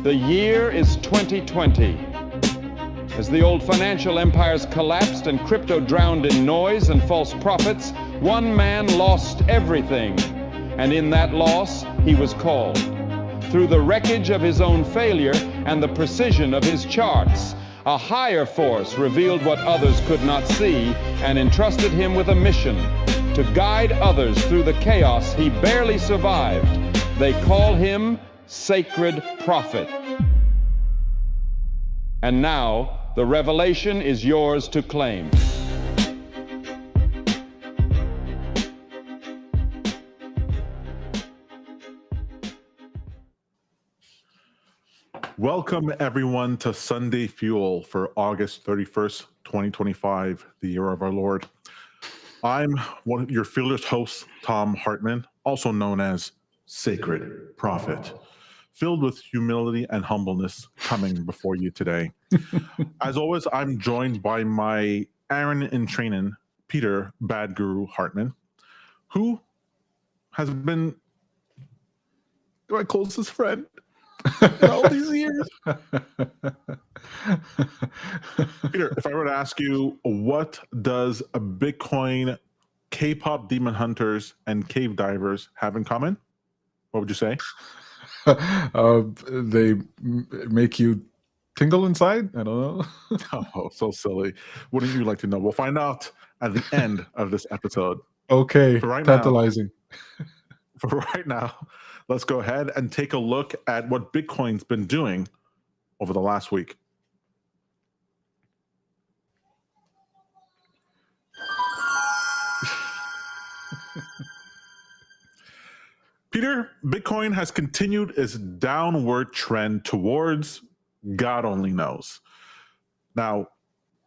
The year is 2020. As the old financial empires collapsed and crypto drowned in noise and false prophets, one man lost everything. And in that loss, he was called. Through the wreckage of his own failure and the precision of his charts, a higher force revealed what others could not see and entrusted him with a mission to guide others through the chaos he barely survived. They call him Sacred Prophet. And now, the revelation is yours to claim. Welcome, everyone, to Sunday Fuel for August 31st, 2025, the year of our Lord. I'm one of your fearless hosts, Tom Hartman, also known as Sacred Prophet, filled with humility and humbleness coming before you today. As always, I'm joined by my Aaron in training, Peter Bad Guru Hartman, who has been my closest friend in all these years. Peter, if I were to ask you, what does a Bitcoin, K-pop demon hunters, and cave divers have in common? What would you say? They make you tingle inside? I don't know. Oh, so silly. Wouldn't you like to know? We'll find out at the end of this episode. Okay, For right tantalizing. For right now, let's go ahead and take a look at what Bitcoin's been doing over the last week. Peter, Bitcoin has continued its downward trend towards God only knows. Now,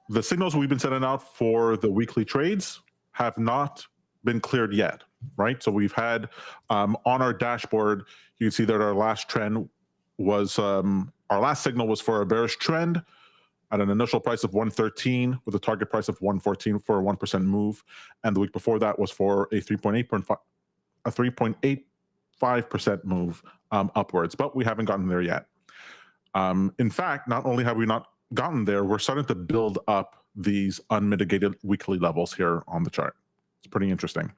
the signals we've been sending out for the weekly trades have not been cleared yet, right? So we've had on our dashboard, you can see that our last trend was, our last signal was for a bearish trend at an initial price of 113 with a target price of 114 for a 1% move. And the week before that was for a 3.85% move upwards, but we haven't gotten there yet. In fact, not only have we not gotten there, we're starting to build up these unmitigated weekly levels here on the chart. It's pretty interesting.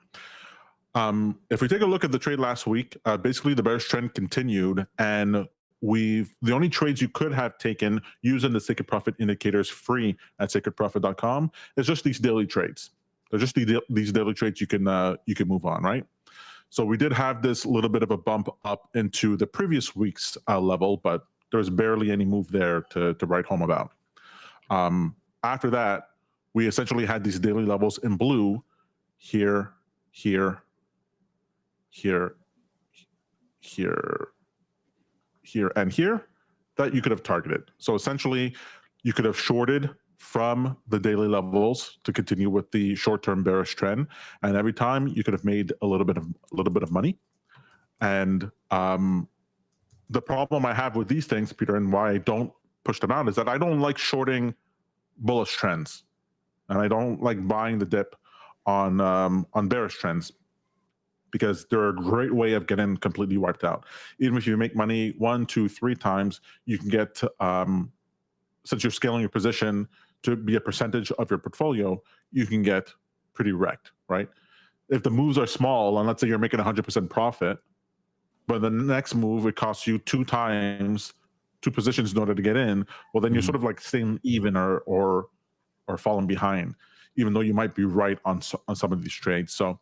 If we take a look at the trade last week, basically the bearish trend continued, and the only trades you could have taken using the Sacred Prophet indicators free at sacredprophet.com is just these daily trades. They're just these daily trades you can move on, right? So we did have this little bit of a bump up into the previous week's level, but there's barely any move there to write home about. After that, we essentially had these daily levels in blue here, here, here, here, here, and here that you could have targeted. So essentially, you could have shorted from the daily levels to continue with the short-term bearish trend, and every time you could have made a little bit of money. And the problem I have with these things, Peter, and why I don't push them out is that I don't like shorting bullish trends, and I don't like buying the dip on bearish trends, because they're a great way of getting completely wiped out. Even if you make money 1, 2, 3 times, you can get since you're scaling your position to be a percentage of your portfolio, you can get pretty wrecked, right? If the moves are small, and let's say you're making 100% profit, but the next move, it costs you 2 times, 2 positions in order to get in, well, then you're sort of like staying even or falling behind, even though you might be right on some of these trades. So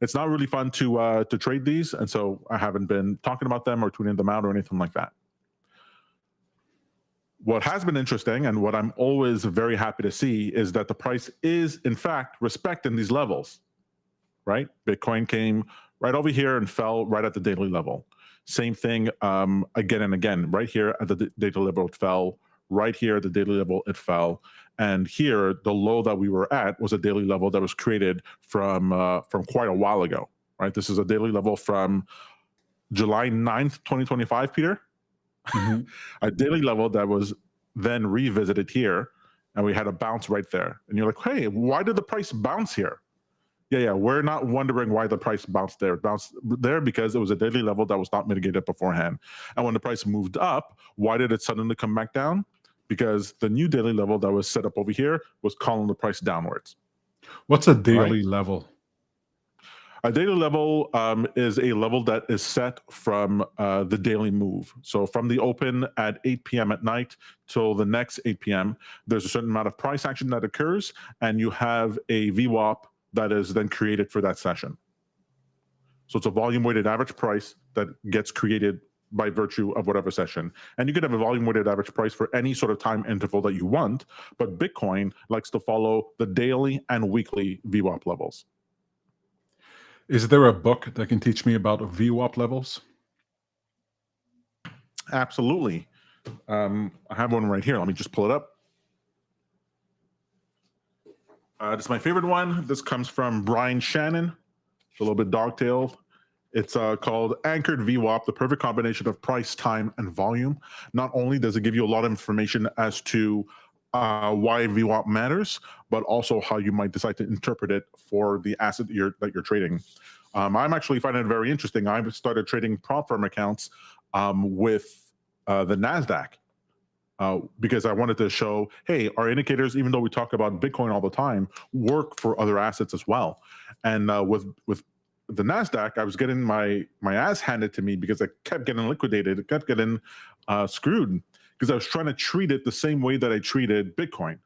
it's not really fun to trade these, and so I haven't been talking about them or tuning them out or anything like that. What has been interesting, and what I'm always very happy to see, is that the price is, in fact, respecting these levels, right? Bitcoin came right over here and fell right at the daily level. Same thing again and again. Right here at the daily level, it fell. Right here at the daily level, it fell. And here, the low that we were at was a daily level that was created from quite a while ago, right? This is a daily level from July 9th, 2025, Peter. A daily level that was then revisited here, and we had a bounce right there. And you're like, hey, why did the price bounce here? Yeah. We're not wondering why the price bounced there. It bounced there because it was a daily level that was not mitigated beforehand. And when the price moved up, why did it suddenly come back down? Because the new daily level that was set up over here was calling the price downwards. What's a All right. daily level? A daily level is a level that is set from the daily move. So from the open at 8 p.m. at night till the next 8 p.m., there's a certain amount of price action that occurs, and you have a VWAP that is then created for that session. So it's a volume weighted average price that gets created by virtue of whatever session. And you can have a volume weighted average price for any sort of time interval that you want, but Bitcoin likes to follow the daily and weekly VWAP levels. Is there a book that can teach me about VWAP levels? Absolutely. I have one right here. Let me just pull it up. This is my favorite one. This comes from Brian Shannon. It's a little bit dog-tailed. It's called Anchored VWAP, the perfect combination of price, time, and volume. Not only does it give you a lot of information as to why VWAP matters, but also how you might decide to interpret it for the asset that you're trading. I'm actually finding it very interesting. I started trading prop firm accounts with the NASDAQ because I wanted to show, hey, our indicators, even though we talk about Bitcoin all the time, work for other assets as well. And with the NASDAQ, I was getting my ass handed to me because I kept getting liquidated. It kept getting screwed because I was trying to treat it the same way that I treated Bitcoin.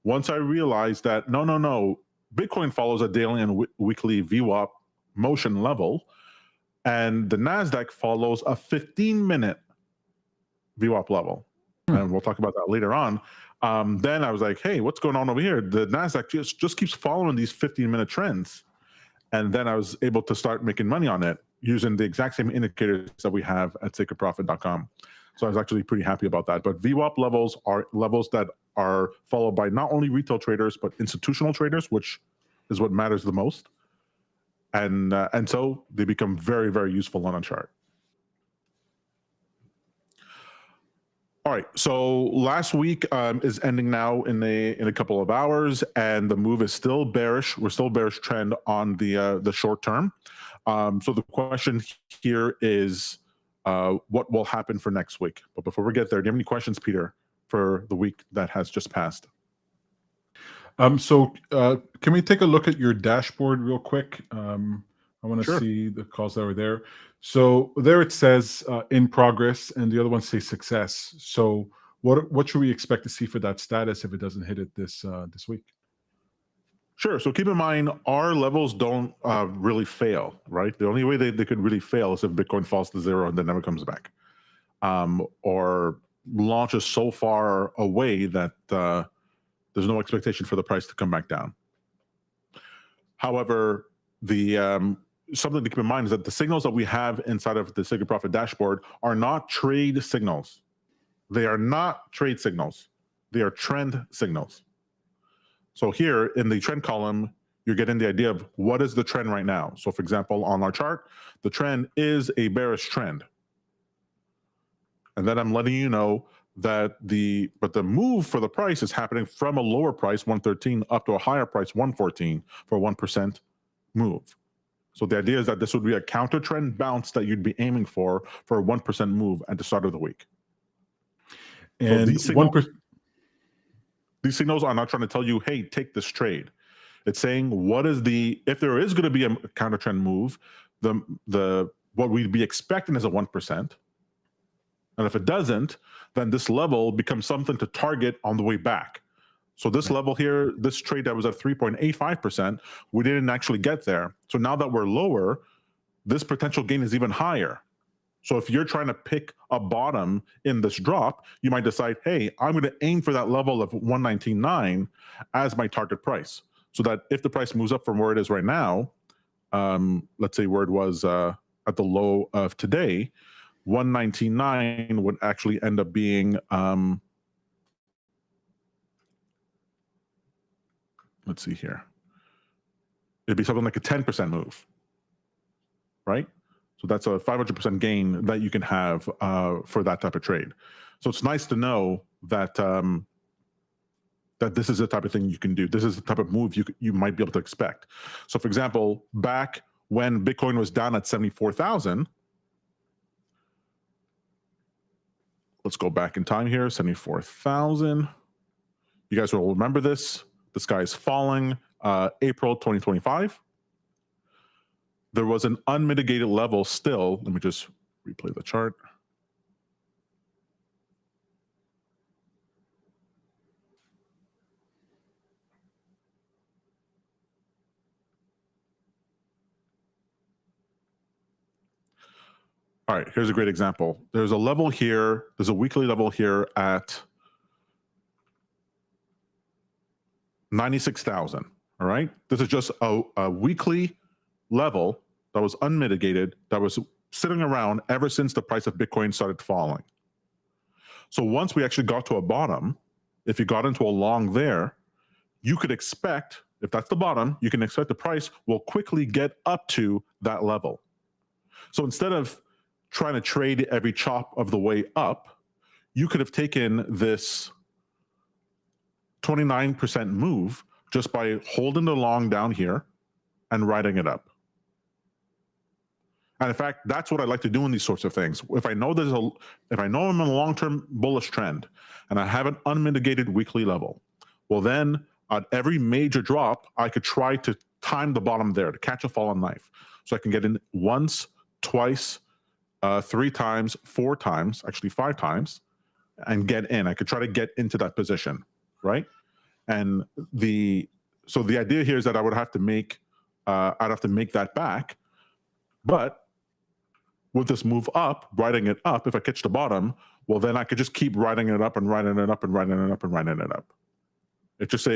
Once I realized that, no, Bitcoin follows a daily and weekly VWAP motion level, and the NASDAQ follows a 15-minute VWAP level. And we'll talk about that later on. Then I was like, hey, what's going on over here? The NASDAQ just keeps following these 15-minute trends. And then I was able to start making money on it using the exact same indicators that we have at sacredprofit.com. So I was actually pretty happy about that. But VWAP levels are levels that are followed by not only retail traders, but institutional traders, which is what matters the most. And so they become very, very useful on a chart. All right, so last week is ending now in a couple of hours, and the move is still bearish. We're still bearish trend on the short term. So the question here is, what will happen for next week? But before we get there, do you have any questions, Peter, for the week that has just passed? So can we take a look at your dashboard real quick? I want to Sure. see the calls that were there. So there it says in progress, and the other ones say success. So what should we expect to see for that status if it doesn't hit it this week? Sure. So keep in mind, our levels don't really fail, right? The only way they could really fail is if Bitcoin falls to zero and then never comes back, or launches so far away that there's no expectation for the price to come back down. However, the something to keep in mind is that the signals that we have inside of the Sacred Profit dashboard are not trade signals. They are not trade signals. They are trend signals. So here in the trend column, you're getting the idea of what is the trend right now. So for example, on our chart, the trend is a bearish trend. And then I'm letting you know that the move for the price is happening from a lower price, 113, up to a higher price, 114, for a 1% move. So the idea is that this would be a counter trend bounce that you'd be aiming for a 1% move at the start of the week. And so these signals are not trying to tell you, hey, take this trade. It's saying if there is going to be a counter trend move, what we'd be expecting is a 1%. And if it doesn't, then this level becomes something to target on the way back. So this level here, this trade that was at 3.85%, we didn't actually get there. So now that we're lower, this potential gain is even higher. So if you're trying to pick a bottom in this drop, you might decide, hey, I'm going to aim for that level of 119.9 as my target price. So that if the price moves up from where it is right now, let's say where it was at the low of today, 119.9 would actually end up being, let's see here. It'd be something like a 10% move, right? So that's a 500% gain that you can have for that type of trade. So it's nice to know that that this is the type of thing you can do. This is the type of move you might be able to expect. So for example, back when Bitcoin was down at 74,000, let's go back in time here, 74,000. You guys will remember this. The sky is falling, April 2025. There was an unmitigated level still. Let me just replay the chart. All right, here's a great example. There's a level here, there's a weekly level here at 96,000, all right? This is just a weekly level that was unmitigated, that was sitting around ever since the price of Bitcoin started falling. So once we actually got to a bottom, if you got into a long there, you could expect, if that's the bottom, you can expect the price will quickly get up to that level. So instead of trying to trade every chop of the way up, you could have taken this 29% move just by holding the long down here and riding it up. And in fact, that's what I like to do in these sorts of things. If I know I'm in a long-term bullish trend and I have an unmitigated weekly level, well then at every major drop, I could try to time the bottom there to catch a fallen knife. So I can get in once, twice, 3 times, 4 times, actually 5 times, and get in. I could try to get into that position, right? And so the idea here is that I would have to make, I'd have to make that back, but with this move up, riding it up, if I catch the bottom, well then I could just keep riding it up and riding it up and riding it up and riding it up. It's just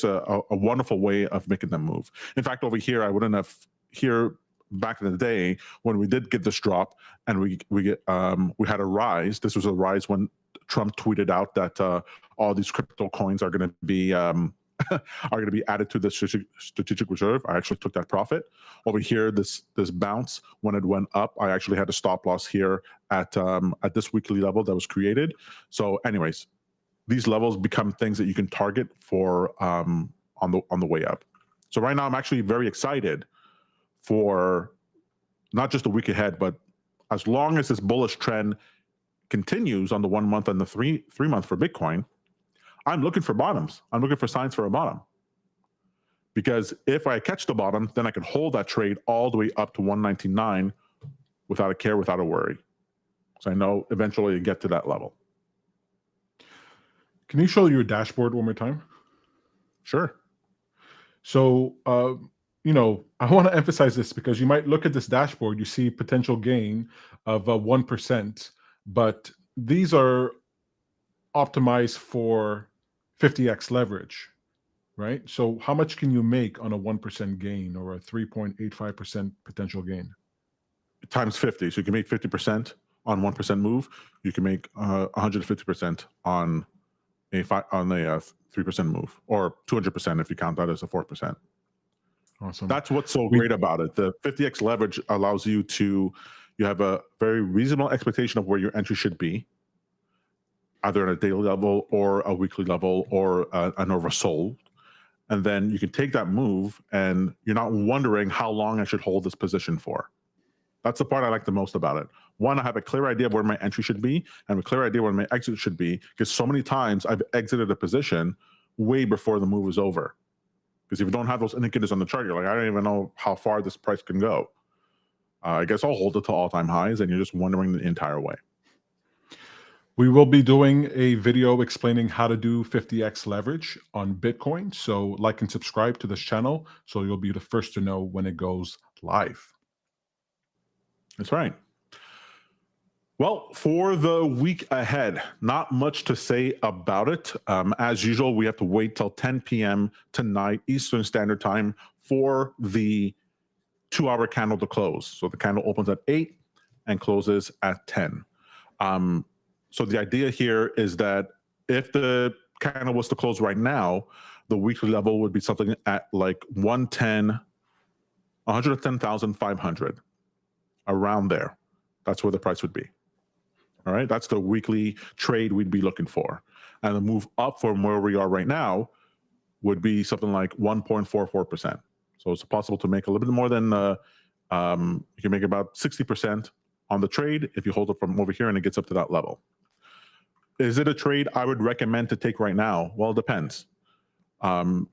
a wonderful way of making them move. In fact, over here, I wouldn't have here. Back in the day when we did get this drop and we had a rise. This was a rise when Trump tweeted out that all these crypto coins are going to be added to the strategic reserve. I actually took that profit. Over here, this bounce when it went up, I actually had a stop loss here at this weekly level that was created. So, anyways, these levels become things that you can target for on the way up. So right now, I'm actually very excited for not just a week ahead, but as long as this bullish trend continues on the 1 month and the three month for Bitcoin, I'm looking for bottoms. I'm looking for signs for a bottom. Because if I catch the bottom, then I can hold that trade all the way up to 199 without a care, without a worry. So I know eventually you get to that level. Can you show your dashboard one more time? Sure. So, I want to emphasize this because you might look at this dashboard, you see potential gain of 1%, but these are optimized for 50x leverage, right? So how much can you make on a 1% gain or a 3.85% potential gain? Times 50. So you can make 50% on 1% move. You can make 150% on a 3% move, or 200% if you count that as a 4%. Awesome. That's what's so great about it. The 50x leverage allows you have a very reasonable expectation of where your entry should be, either at a daily level or a weekly level or an oversold. And then you can take that move and you're not wondering how long I should hold this position for. That's the part I like the most about it. One, I have a clear idea of where my entry should be and a clear idea where my exit should be, because so many times I've exited a position way before the move is over. Because if you don't have those indicators on the chart, you're like, I don't even know how far this price can go. I guess I'll hold it to all-time highs, and you're just wondering the entire way. We will be doing a video explaining how to do 50x leverage on Bitcoin. So like and subscribe to this channel so you'll be the first to know when it goes live. That's right. Well, for the week ahead, not much to say about it. As usual, we have to wait till 10 p.m. tonight, Eastern Standard Time, for the 2-hour candle to close. So the candle opens at 8 and closes at 10. So the idea here is that if the candle was to close right now, the weekly level would be something at like 110,500, around there. That's where the price would be. All right, that's the weekly trade we'd be looking for. and the move up from where we are right now would be something like 1.44%. So it's possible to make a little bit more than you can make about 60% on the trade if you hold it from over here and it gets up to that level. Is it a trade I would recommend to take right now? Well, it depends. The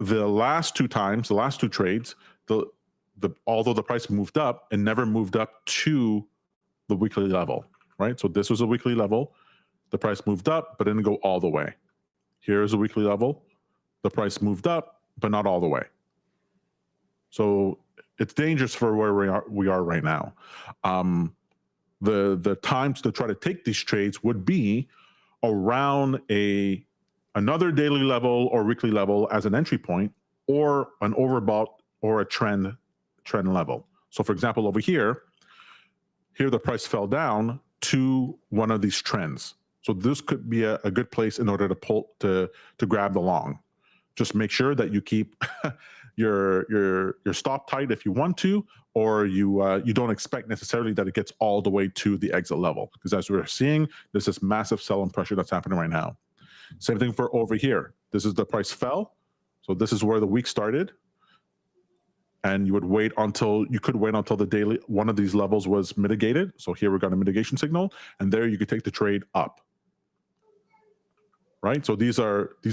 last two trades, although the price moved up, it never moved up to the weekly level, right? So this was a weekly level. The price moved up, but didn't go all the way. Here's a weekly level. The price moved up, but not all the way. So it's dangerous for where we are right now. The times to try to take these trades would be around another daily level or weekly level as an entry point, or an overbought or a trend level. So for example, over here the price fell down to one of these trends. So this could be a good place in order to grab the long. Just make sure that you keep your stop tight if you want to, or you don't expect necessarily that it gets all the way to the exit level, because as we're seeing, there's this massive sell-in pressure that's happening right now. Same thing for over here. This is the price fell, so this is where the week started, and you could wait until the daily one of these levels was mitigated. So here we got a mitigation signal, and there you could take the trade up. Right, so these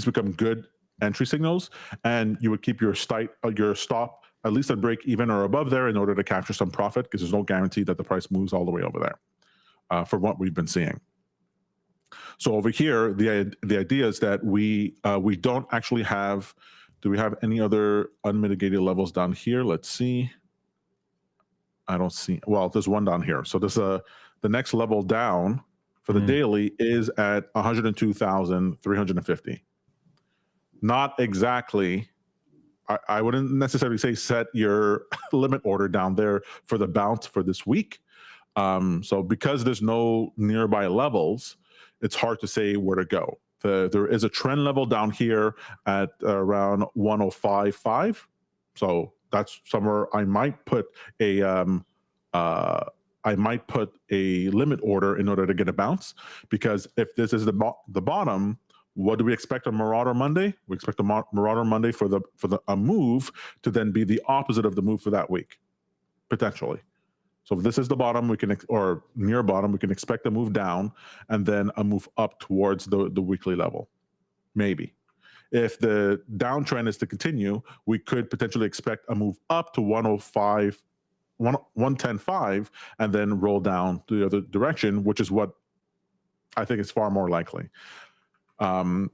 become good entry signals, and you would keep your stop at least at break even or above there in order to capture some profit, because there's no guarantee that the price moves all the way over there for what we've been seeing. So over here, the idea is that we don't actually have. Do we have any other unmitigated levels down here? Let's see. I don't see. Well, there's one down here. So there's the next level down for the daily is at 102,350. Not exactly. I wouldn't necessarily say set your limit order down there for the bounce for this week. So because there's no nearby levels, it's hard to say where to go. There is a trend level down here at around 105.5. So that's somewhere I might put a limit order in order to get a bounce, because if this is the bottom, what do we expect on Marauder Monday? We expect a Marauder Monday for a move to then be the opposite of the move for that week, potentially. So if this is the bottom, or near bottom, we can expect a move down and then a move up towards the weekly level, maybe. If the downtrend is to continue, we could potentially expect a move up to 110.5 and then roll down to the other direction, which is what I think is far more likely. In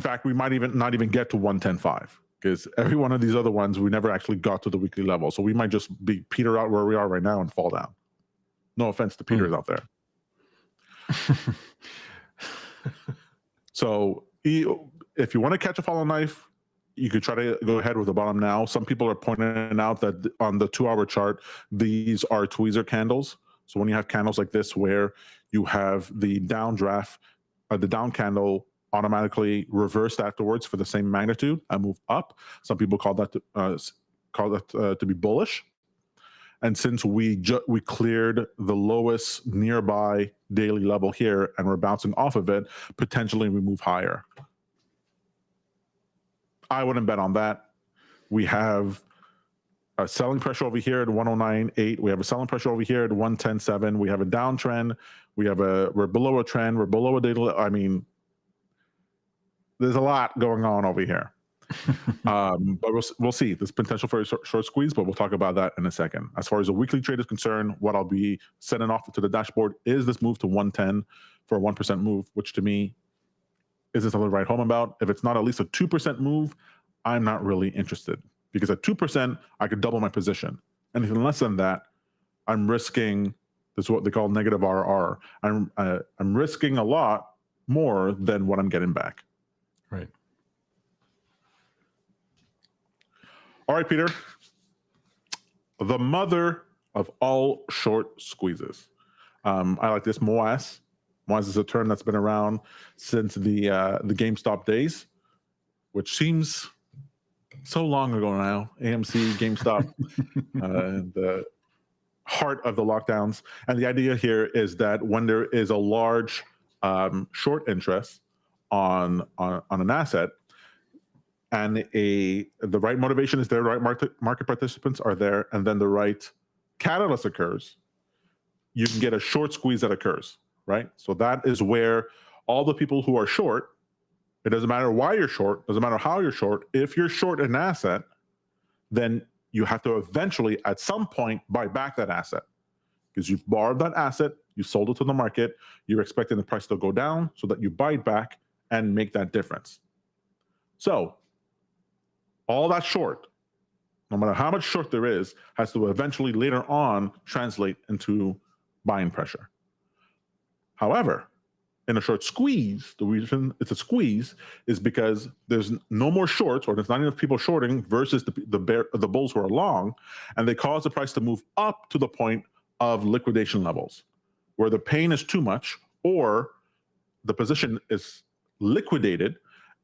fact, we might not even get to 110.5, because every one of these other ones, we never actually got to the weekly level. So we might just be peter out where we are right now and fall down. No offense to Peters out there. So if you want to catch a falling knife, you could try to go ahead with the bottom now. Some people are pointing out that on the 2-hour chart, these are tweezer candles. So when you have candles like this, where you have the downdraft, the down candle automatically reversed afterwards for the same magnitude and move up. Some people call that to be bullish. And since we cleared the lowest nearby daily level here and we're bouncing off of it, potentially we move higher. I wouldn't bet on that. We have a selling pressure over here at 109.8. We have a selling pressure over here at 110.7. We have a downtrend. We're below a trend. We're below a daily. I mean, there's a lot going on over here. But we'll see. There's potential for a short squeeze, but we'll talk about that in a second. As far as a weekly trade is concerned, what I'll be sending off to the dashboard is this move to 110 for a 1% move, which to me is something to write home about. If it's not at least a 2% move, I'm not really interested, because at 2%, I could double my position. Anything less than that, I'm risking, this is what they call negative RR. I'm risking a lot more than what I'm getting back. Right. All right, Peter. The mother of all short squeezes. I like this, MOAS. MOAS is a term that's been around since the GameStop days, which seems so long ago now. AMC, GameStop, the heart of the lockdowns. And the idea here is that when there is a large short interest on an asset, and the right motivation is there, right market participants are there, and then the right catalyst occurs, you can get a short squeeze that occurs, right? So that is where all the people who are short, it doesn't matter why you're short, doesn't matter how you're short, if you're short an asset, then you have to eventually, at some point, buy back that asset. Because you've borrowed that asset, you sold it to the market, you're expecting the price to go down so that you buy it back and make that difference. So all that short, no matter how much short there is, has to eventually later on translate into buying pressure. However, in a short squeeze, the reason it's a squeeze is because there's no more shorts, or there's not enough people shorting versus the bulls who are long, and they cause the price to move up to the point of liquidation levels, where the pain is too much, or the position is liquidated,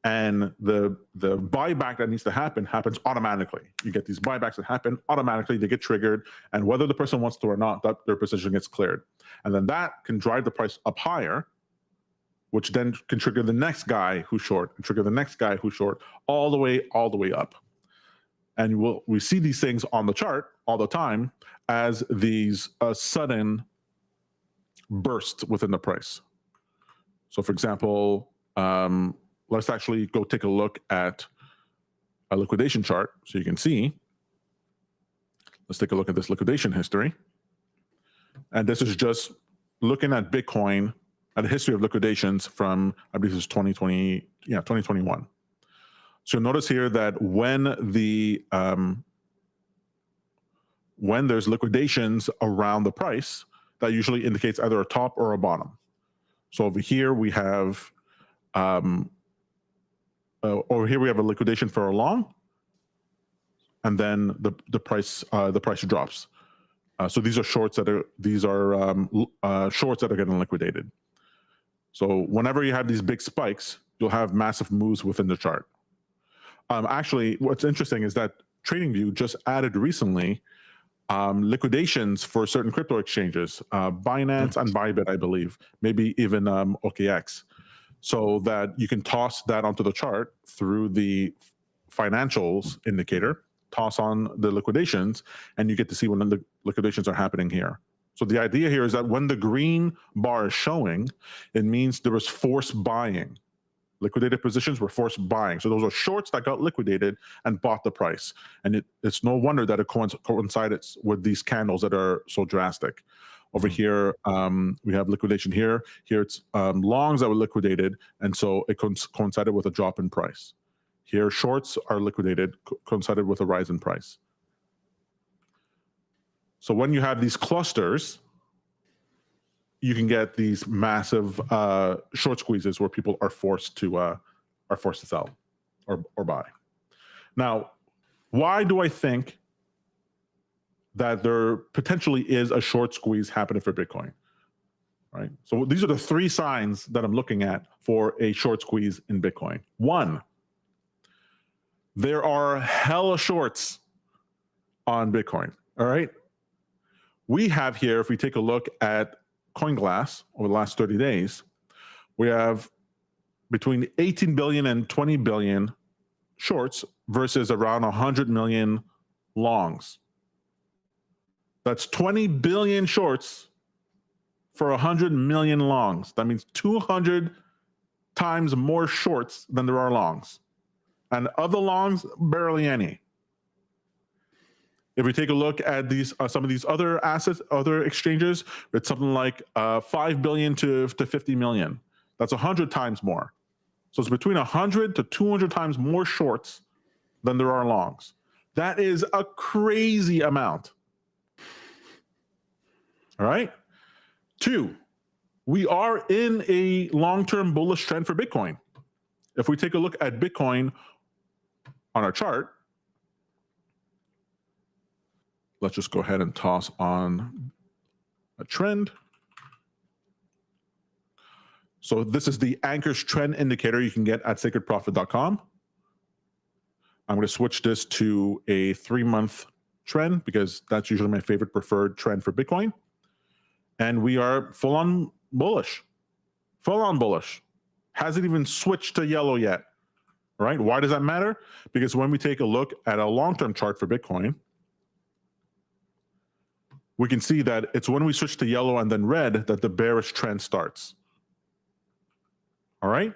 and the buyback that needs to happen happens automatically. You get these buybacks that happen automatically, they get triggered, and whether the person wants to or not, their position gets cleared. And then that can drive the price up higher, which then can trigger the next guy who's short, and trigger the next guy who's short, all the way up. And we see these things on the chart all the time as these sudden bursts within the price. So for example, let's actually go take a look at a liquidation chart so you can see. Let's take a look at this liquidation history. And this is just looking at Bitcoin, at a history of liquidations from, I believe this is 2021. So you'll notice here that when there's liquidations around the price, that usually indicates either a top or a bottom. So over here we have a liquidation for a long, and then the price drops. So these are shorts that are shorts that are getting liquidated. So whenever you have these big spikes, you'll have massive moves within the chart. Actually, what's interesting is that TradingView just added recently liquidations for certain crypto exchanges, Binance and Bybit, I believe, maybe even OKX, so that you can toss that onto the chart through the financials indicator, toss on the liquidations, and you get to see when the liquidations are happening here. So the idea here is that when the green bar is showing, it means there was forced buying. Liquidated positions were forced buying. So those are shorts that got liquidated and bought the price. And it's no wonder that it coincided with these candles that are so drastic. Over here, we have liquidation here. Here it's longs that were liquidated, and so it coincided with a drop in price. Here, shorts are liquidated, coincided with a rise in price. So when you have these clusters, you can get these massive short squeezes where people are forced to sell or buy. Now, why do I think that there potentially is a short squeeze happening for Bitcoin? Right. So these are the three signs that I'm looking at for a short squeeze in Bitcoin. One, there are hella shorts on Bitcoin. All right. We have here, if we take a look at CoinGlass over the last 30 days, we have between 18 billion and 20 billion shorts versus around 100 million longs. That's 20 billion shorts for 100 million longs. That means 200 times more shorts than there are longs. And of the longs, barely any. If we take a look at these, some of these other assets, other exchanges, it's something like 5 billion to 50 million. That's 100 times more. So it's between 100 to 200 times more shorts than there are longs. That is a crazy amount. All right. Two, we are in a long-term bullish trend for Bitcoin. If we take a look at Bitcoin on our chart, let's just go ahead and toss on a trend. So this is the Anchor's trend indicator you can get at sacredprofit.com. I'm going to switch this to a 3-month trend because that's usually my favorite preferred trend for Bitcoin. And we are full on bullish. full on bullish. Hasn't even switched to yellow yet. Right? Why does that matter? Because when we take a look at a long-term chart for Bitcoin, we can see that it's when we switch to yellow and then red that the bearish trend starts. All right?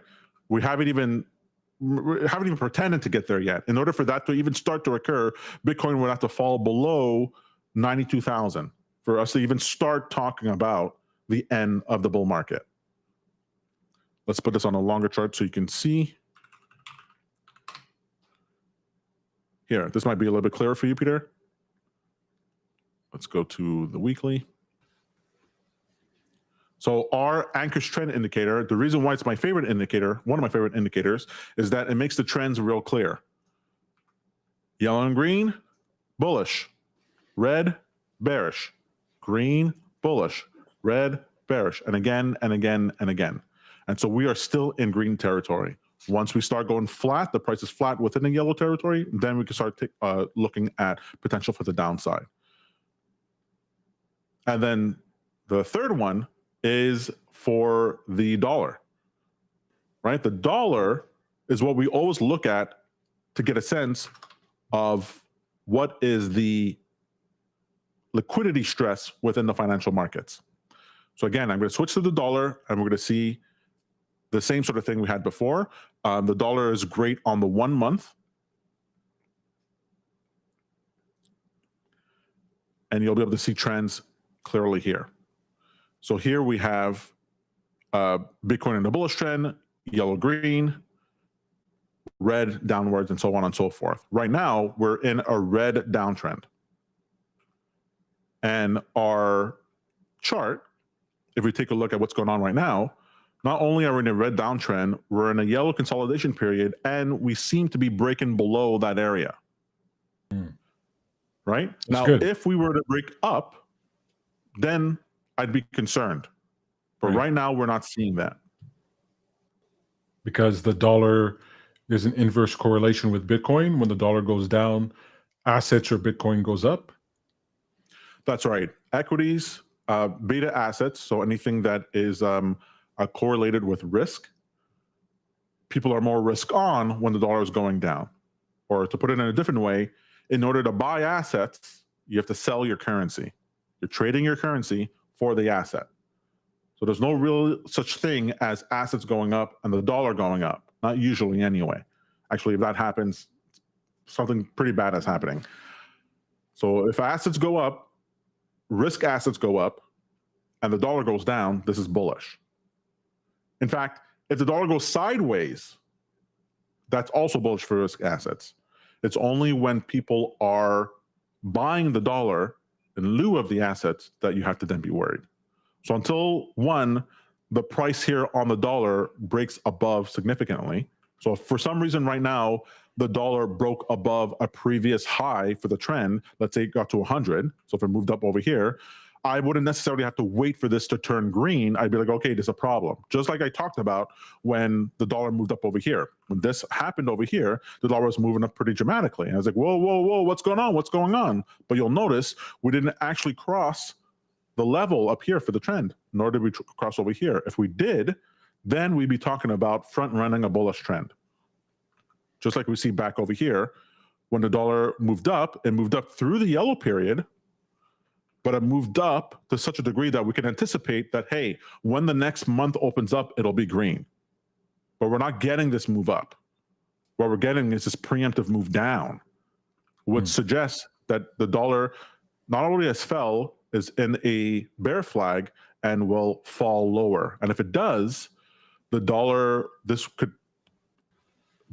We haven't even pretended to get there yet. In order for that to even start to occur, Bitcoin would have to fall below 92,000 for us to even start talking about the end of the bull market. Let's put this on a longer chart so you can see. Here, this might be a little bit clearer for you, Peter. Let's go to the weekly. So our anchorage trend indicator, the reason why it's my favorite indicator, one of my favorite indicators, is that it makes the trends real clear. Yellow and green, bullish. Red, bearish. Green, bullish. Red, bearish. And again, and again, and again. And so we are still in green territory. Once we start going flat, the price is flat within the yellow territory, then we can start looking at potential for the downside. And then the third one is for the dollar, right? The dollar is what we always look at to get a sense of what is the liquidity stress within the financial markets. So again, I'm going to switch to the dollar and we're going to see the same sort of thing we had before. The dollar is great on the 1 month. And you'll be able to see trends clearly here. So here we have Bitcoin in the bullish trend, yellow, green, red downwards, and so on and so forth. Right now, we're in a red downtrend. And our chart, if we take a look at what's going on right now, not only are we in a red downtrend, we're in a yellow consolidation period, and we seem to be breaking below that area. Right? That's now, good. if we were to break up, then I'd be concerned. But right now, we're not seeing that. Because the dollar, there's an inverse correlation with Bitcoin. When the dollar goes down, assets or Bitcoin goes up. That's right. Equities, beta assets, so anything that is correlated with risk, people are more risk on when the dollar is going down. Or to put it in a different way, in order to buy assets, you have to sell your currency. You're trading your currency for the asset. So there's no real such thing as assets going up and the dollar going up. Not usually anyway. Actually, if that happens, something pretty bad is happening. So if assets go up, risk assets go up, and the dollar goes down, this is bullish. In fact, if the dollar goes sideways, that's also bullish for risk assets. It's only when people are buying the dollar in lieu of the assets that you have to then be worried. So until one, the price here on the dollar breaks above significantly. So if for some reason right now, the dollar broke above a previous high for the trend, let's say it got to 100. So if it moved up over here, I wouldn't necessarily have to wait for this to turn green. I'd be like, okay, there's a problem. Just like I talked about when the dollar moved up over here. When this happened over here, the dollar was moving up pretty dramatically. And I was like, whoa, whoa, whoa, what's going on? What's going on? But you'll notice we didn't actually cross the level up here for the trend, nor did we cross over here. If we did, then we'd be talking about front running a bullish trend. Just like we see back over here, when the dollar moved up, it moved up through the yellow period, but it moved up to such a degree that we can anticipate that, hey, when the next month opens up, it'll be green. But we're not getting this move up. What we're getting is this preemptive move down, which suggests that the dollar not only has fell, is in a bear flag and will fall lower. And if it does, the dollar, this could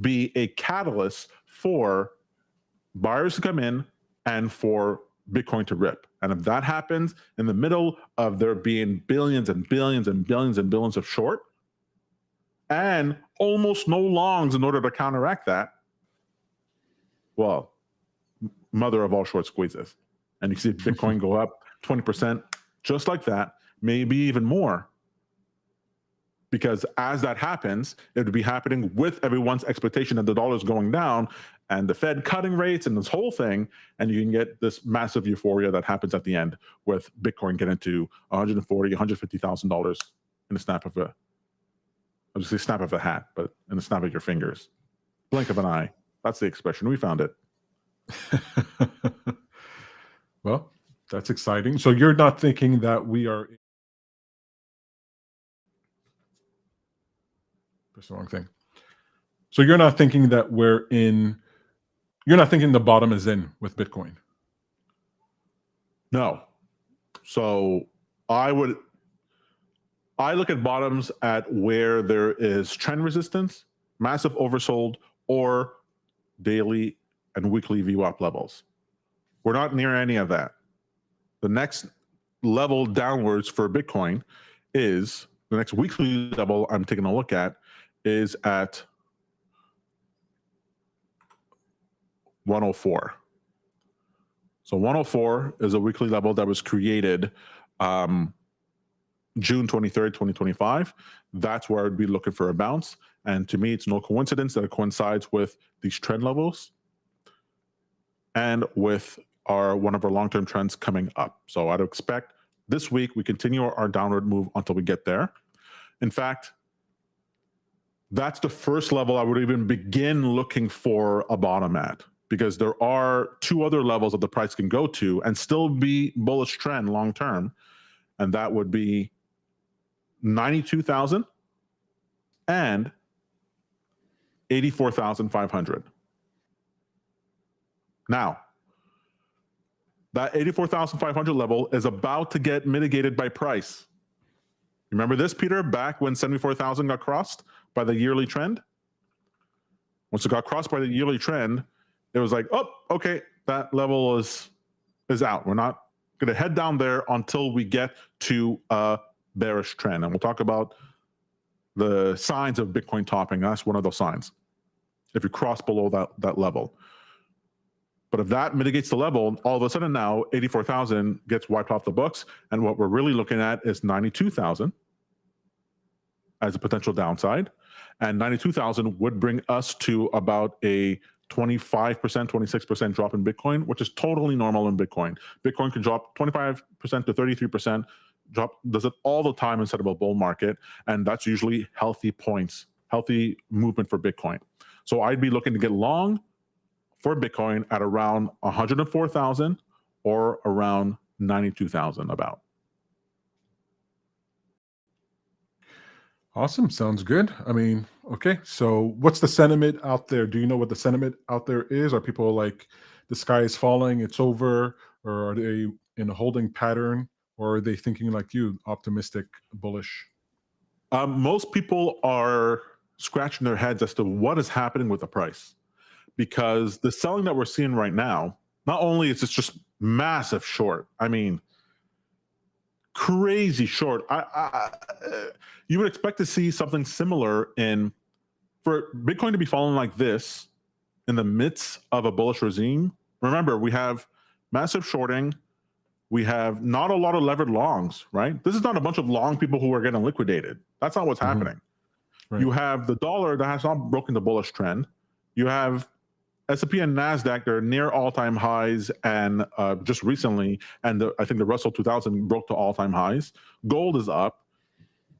be a catalyst for buyers to come in and for Bitcoin to rip. And if that happens in the middle of there being billions and billions and billions and billions of short and almost no longs in order to counteract that, well, mother of all short squeezes. And you see Bitcoin go up 20% just like that, maybe even more. Because as that happens, it would be happening with everyone's expectation that the dollar is going down and the Fed cutting rates and this whole thing, and you can get this massive euphoria that happens at the end with Bitcoin getting to $140,000, $150,000 in a snap of a I'll just say snap of a hat, but in the snap of your fingers. Blink of an eye. That's the expression. We found it. Well, that's exciting. So you're not thinking that we are... That's the wrong thing. So you're not thinking that we're in... You're not thinking the bottom is in with Bitcoin? No. So I look at bottoms at where there is trend resistance, massive oversold, or daily and weekly VWAP levels. We're not near any of that. The next level downwards for Bitcoin is, the next weekly level I'm taking a look at is at 104. So 104 is a weekly level that was created June 23rd, 2025. That's where I'd be looking for a bounce. And to me, it's no coincidence that it coincides with these trend levels and with one of our long-term trends coming up. So I'd expect this week we continue our downward move until we get there. In fact, that's the first level I would even begin looking for a bottom at, because there are two other levels that the price can go to and still be bullish trend long term, and that would be 92,000 and 84,500. Now, that 84,500 level is about to get mitigated by price. Remember this, Peter, back when 74,000 got crossed by the yearly trend? Once it got crossed by the yearly trend, it was like, oh, okay, that level is out. We're not going to head down there until we get to a bearish trend. And we'll talk about the signs of Bitcoin topping. That's one of those signs, if you cross below that level. But if that mitigates the level, all of a sudden now 84,000 gets wiped off the books. And what we're really looking at is 92,000 as a potential downside. And 92,000 would bring us to about a 25%, 26% drop in Bitcoin, which is totally normal in Bitcoin. Bitcoin can drop 25% to 33%, does it all the time instead of a bull market. And that's usually healthy points, healthy movement for Bitcoin. So I'd be looking to get long for Bitcoin at around 104,000 or around 92,000 about. Awesome. Sounds good. I mean, okay. So what's the sentiment out there? Do you know what the sentiment out there is? Are people like, the sky is falling, it's over? Or are they in a holding pattern? Or are they thinking like you, optimistic, bullish? Most people are scratching their heads as to what is happening with the price. Because the selling that we're seeing right now, not only is it just massive short, I mean, crazy short. You would expect to see something similar for Bitcoin to be falling like this in the midst of a bullish regime. Remember, we have massive shorting. We have not a lot of levered longs, right? This is not a bunch of long people who are getting liquidated. That's not what's happening. Right. You have the dollar that has not broken the bullish trend. You have S&P and NASDAQ, they're near all-time highs, and just recently, and I think the Russell 2000 broke to all-time highs. Gold is up.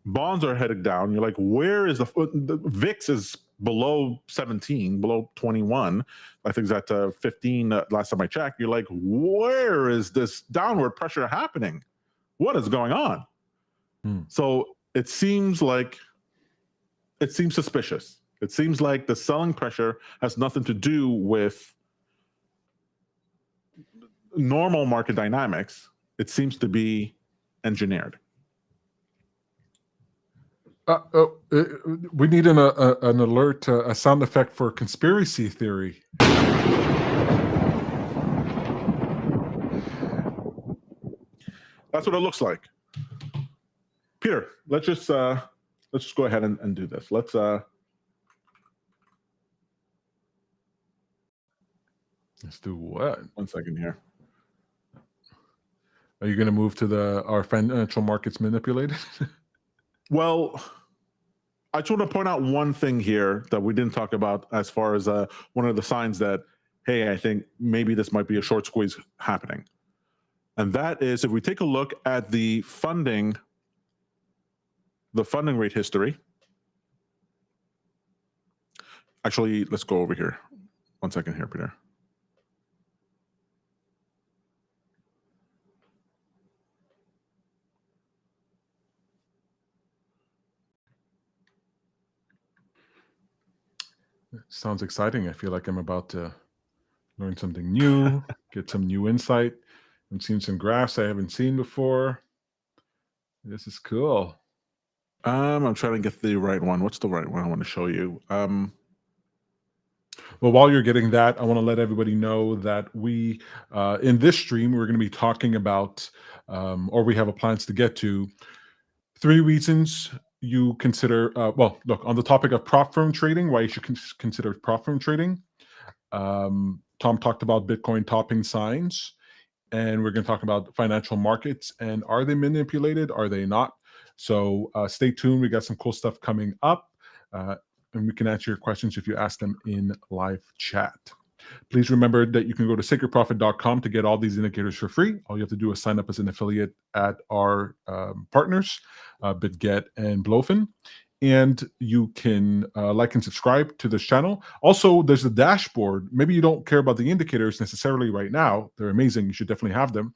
Bonds are headed down. You're like, where is the VIX is below 17, below 21. I think it's at 15 last time I checked. You're like, where is this downward pressure happening? What is going on? So it seems suspicious. It seems like the selling pressure has nothing to do with normal market dynamics. It seems to be engineered. We need an alert, a sound effect for conspiracy theory. That's what it looks like. Peter, let's just go ahead and do this. Let's do what? 1 second here. Are you going to move to our financial markets manipulated? Well, I just want to point out one thing here that we didn't talk about as far as one of the signs that, hey, I think maybe this might be a short squeeze happening. And that is, if we take a look at the funding rate history, Actually, let's go over here. 1 second here, Peter. Sounds exciting. I feel like I'm about to learn something new, get some new insight. I'm seeing some graphs I haven't seen before. This is cool. I'm trying to get the right one. What's the right one I want to show you? Well, while you're getting that, I want to let everybody know that we, in this stream, we're going to be talking about, or we have a plans to get to, 3 reasons you consider, well, look, on the topic of prop firm trading, why you should consider prop firm trading. Tom talked about Bitcoin topping signs, and we're going to talk about financial markets and are they manipulated? Are they not? So stay tuned. We got some cool stuff coming up, and we can answer your questions if you ask them in live chat. Please remember that you can go to sacredprofit.com to get all these indicators for free. All you have to do is sign up as an affiliate at our partners, BitGet and Blofin. And you can like and subscribe to this channel. Also, there's a dashboard. Maybe you don't care about the indicators necessarily right now. They're amazing. You should definitely have them.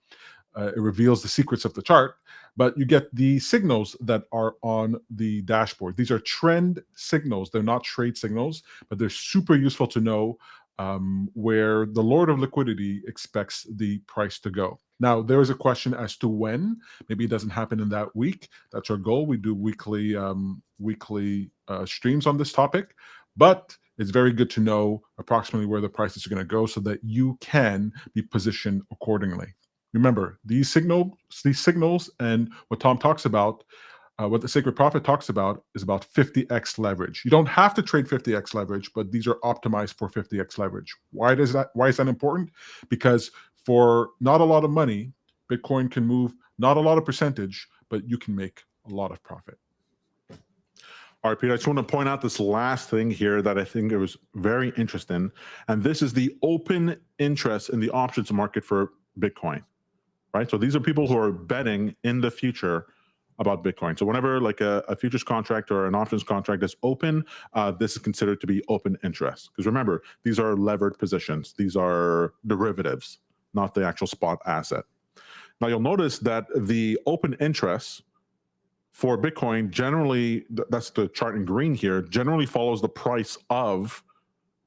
It reveals the secrets of the chart, but you get the signals that are on the dashboard. These are trend signals. They're not trade signals, but they're super useful to know where the Lord of Liquidity expects the price to go. Now, there is a question as to when. Maybe it doesn't happen in that week. That's our goal. We do weekly streams on this topic, but it's very good to know approximately where the prices are going to go so that you can be positioned accordingly. Remember, these signals and what Tom talks about, what the Sacred Prophet talks about is about 50x leverage. You don't have to trade 50x leverage, but these are optimized for 50x leverage. Why is that important? Because for not a lot of money, Bitcoin can move not a lot of percentage, but you can make a lot of profit. All right, Peter, I just want to point out this last thing here that I think it was very interesting. And this is the open interest in the options market for Bitcoin, right? So these are people who are betting in the future about Bitcoin. So whenever like a futures contract or an options contract is open, this is considered to be open interest. Because remember, these are levered positions. These are derivatives, not the actual spot asset. Now you'll notice that the open interest for Bitcoin generally, that's the chart in green here, generally follows the price of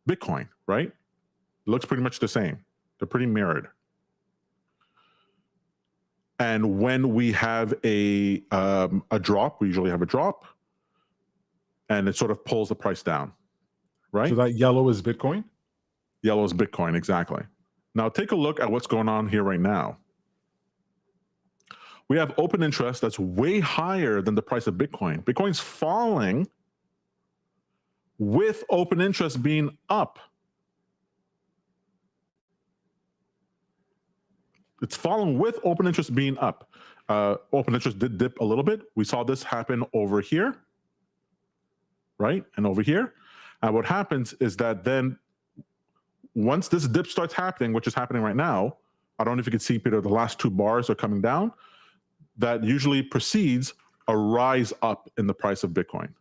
Bitcoin, right? It looks pretty much the same. They're pretty mirrored. And when we have a drop, we usually have a drop, and it sort of pulls the price down, right? So that yellow is Bitcoin? Yellow is Bitcoin, exactly. Now take a look at what's going on here right now. We have open interest that's way higher than the price of Bitcoin. Bitcoin's falling with open interest being up. It's falling with open interest being up. Open interest did dip a little bit. We saw this happen over here, right? And over here. And what happens is that then once this dip starts happening, which is happening right now, I don't know if you can see, Peter, the last 2 bars are coming down. That usually precedes a rise up in the price of Bitcoin.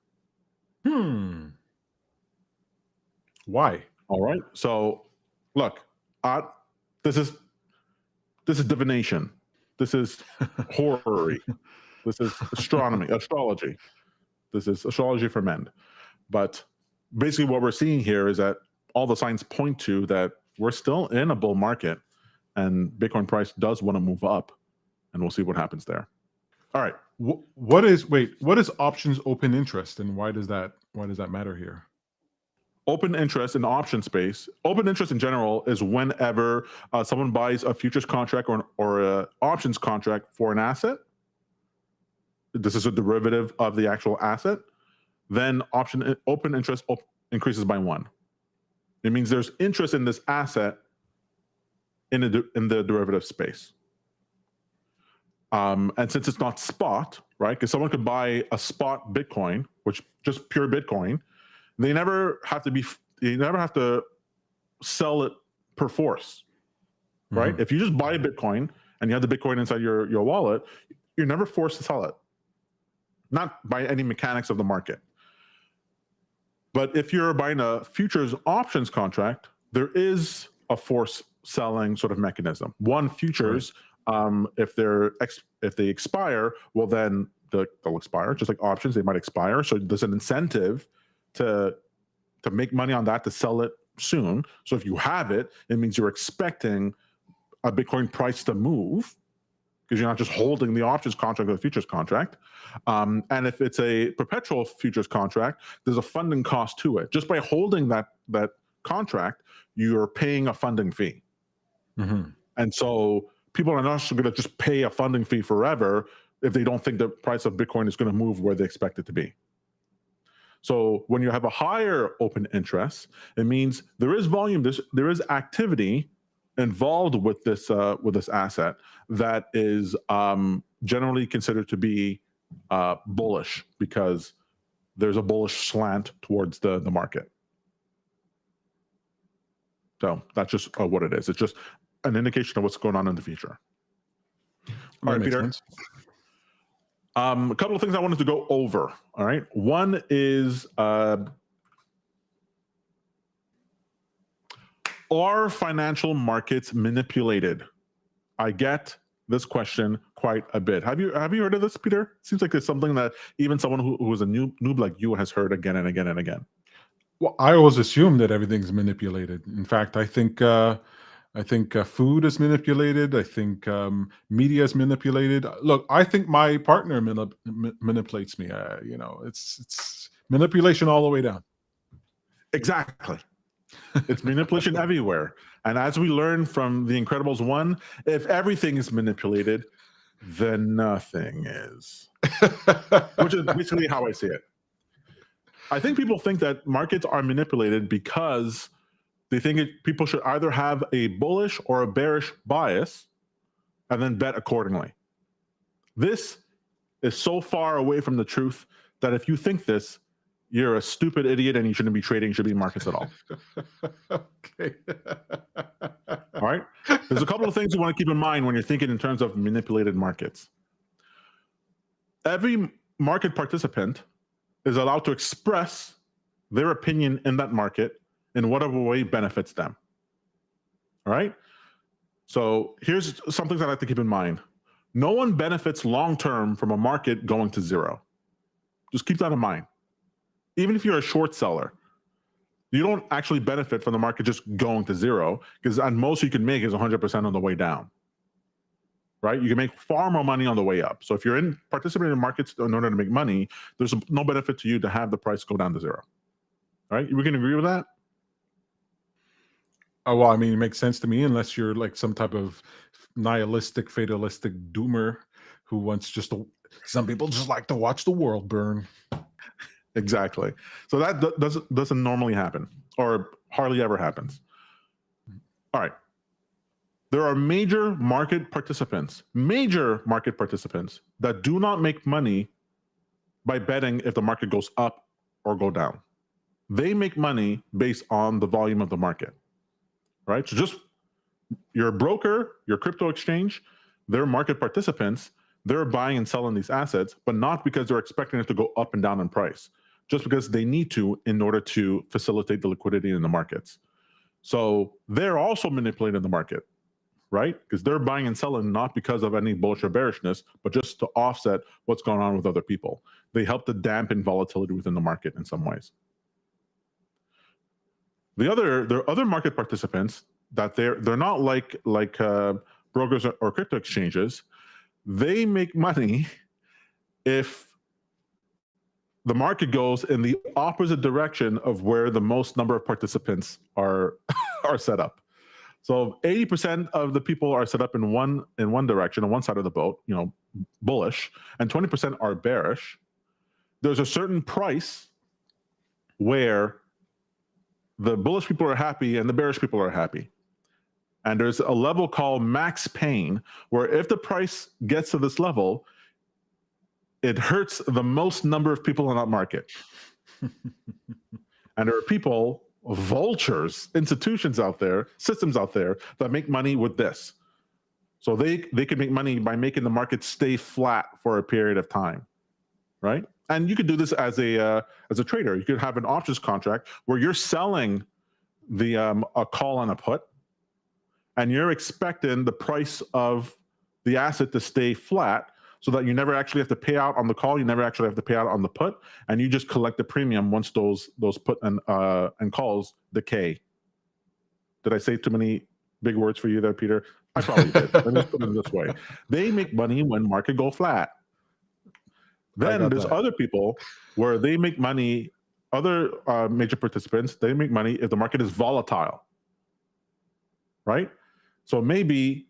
Why? All right. So look, this is divination. This is horary. This is astrology. This is astrology for men. But basically what we're seeing here is that all the signs point to that we're still in a bull market and Bitcoin price does want to move up, and we'll see what happens there. All right. What is options open interest, and why does that matter here? Open interest in the option space, open interest in general is whenever someone buys a futures contract or an options contract for an asset. This is a derivative of the actual asset. Then open interest increases by 1. It means there's interest in this asset in the derivative space. And since it's not spot, right? Because someone could buy a spot Bitcoin, which just pure Bitcoin. They never have to sell it per force, right? If you just buy Bitcoin and you have the Bitcoin inside your wallet, you're never forced to sell it. Not by any mechanics of the market. But if you're buying a futures options contract, there is a forced selling sort of mechanism. One, futures, if they expire, well then they'll expire, just like options, they might expire. So there's an incentive to make money on that, to sell it soon. So if you have it, it means you're expecting a Bitcoin price to move, because you're not just holding the options contract or the futures contract. And if it's a perpetual futures contract, there's a funding cost to it. Just by holding that contract, you're paying a funding fee. And so people are not going to just pay a funding fee forever if they don't think the price of Bitcoin is going to move where they expect it to be. So when you have a higher open interest, it means there is volume, there is activity involved with this asset that is generally considered to be bullish, because there's a bullish slant towards the market. So that's just what it is. It's just an indication of what's going on in the future. All right, Peter. A couple of things I wanted to go over. All right. One is, are financial markets manipulated? I get this question quite a bit. Have you heard of this, Peter? It seems like it's something that even someone who is a noob like you has heard again and again and again. Well, I always assume that everything's manipulated. In fact, I think food is manipulated. I think media is manipulated. Look, I think my partner manipulates me. It's manipulation all the way down. Exactly. It's manipulation everywhere. And as we learned from The Incredibles 1, if everything is manipulated, then nothing is. Which is basically how I see it. I think people think that markets are manipulated because they think people should either have a bullish or a bearish bias and then bet accordingly. This is so far away from the truth that if you think this, you're a stupid idiot and you shouldn't be trading, should be markets at all. Okay. All right. There's a couple of things you want to keep in mind when you're thinking in terms of manipulated markets. Every market participant is allowed to express their opinion in that market in whatever way benefits them. All right. So here's something that I have to keep in mind. No one benefits long-term from a market going to zero. Just keep that in mind. Even if you're a short seller, you don't actually benefit from the market just going to zero, because at most you can make is 100% on the way down. Right? You can make far more money on the way up. So if you're participating in markets in order to make money, there's no benefit to you to have the price go down to zero. All right? We can agree with that? Oh, well, I mean, it makes sense to me, unless you're like some type of nihilistic, fatalistic doomer who wants just to, some people just like to watch the world burn. Exactly. So that doesn't normally happen, or hardly ever happens. All right. There are major market participants that do not make money by betting if the market goes up or go down. They make money based on the volume of the market, right? So just your broker, your crypto exchange, they're market participants. They're buying and selling these assets, but not because they're expecting it to go up and down in price, just because they need to in order to facilitate the liquidity in the markets. So they're also manipulating the market, right? Because they're buying and selling not because of any bullish or bearishness, but just to offset what's going on with other people. They help to dampen volatility within the market in some ways. There are other market participants that they're not like brokers or crypto exchanges. They make money if the market goes in the opposite direction of where the most number of participants are set up. So 80% of the people are set up in one direction, on one side of the boat, bullish, and 20% are bearish. There's a certain price where the bullish people are happy and the bearish people are happy. And there's a level called max pain, where if the price gets to this level, it hurts the most number of people in that market. And there are people, vultures, institutions out there, systems out there that make money with this. So they can make money by making the market stay flat for a period of time, right? And you could do this as a trader. You could have an options contract where you're selling the a call on a put, and you're expecting the price of the asset to stay flat, so that you never actually have to pay out on the call, you never actually have to pay out on the put, and you just collect the premium once those put and calls decay. Did I say too many big words for you there, Peter? I probably did. Let me put it this way: they make money when market go flat. Then there's other people where they make money. Other major participants, they make money if the market is volatile, right? So maybe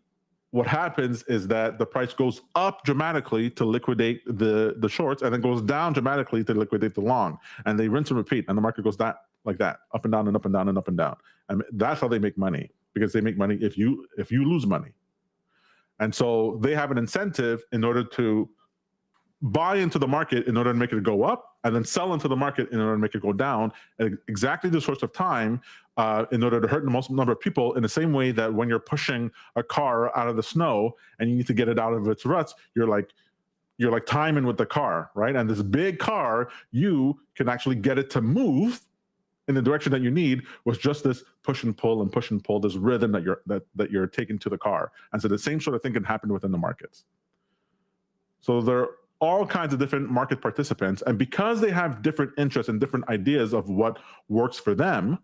what happens is that the price goes up dramatically to liquidate the shorts, and then goes down dramatically to liquidate the long, and they rinse and repeat, and the market goes that like that, up and down and up and down and up and down. And that's how they make money, because they make money if you lose money. And so they have an incentive in order to buy into the market in order to make it go up, and then sell into the market in order to make it go down at exactly the sorts of time in order to hurt the most number of people, in the same way that when you're pushing a car out of the snow and you need to get it out of its ruts, you're like timing with the car, right? And this big car, you can actually get it to move in the direction that you need with just this push and pull, this rhythm that you're taking to the car. And so the same sort of thing can happen within the markets. So there are all kinds of different market participants, and because they have different interests and different ideas of what works for them,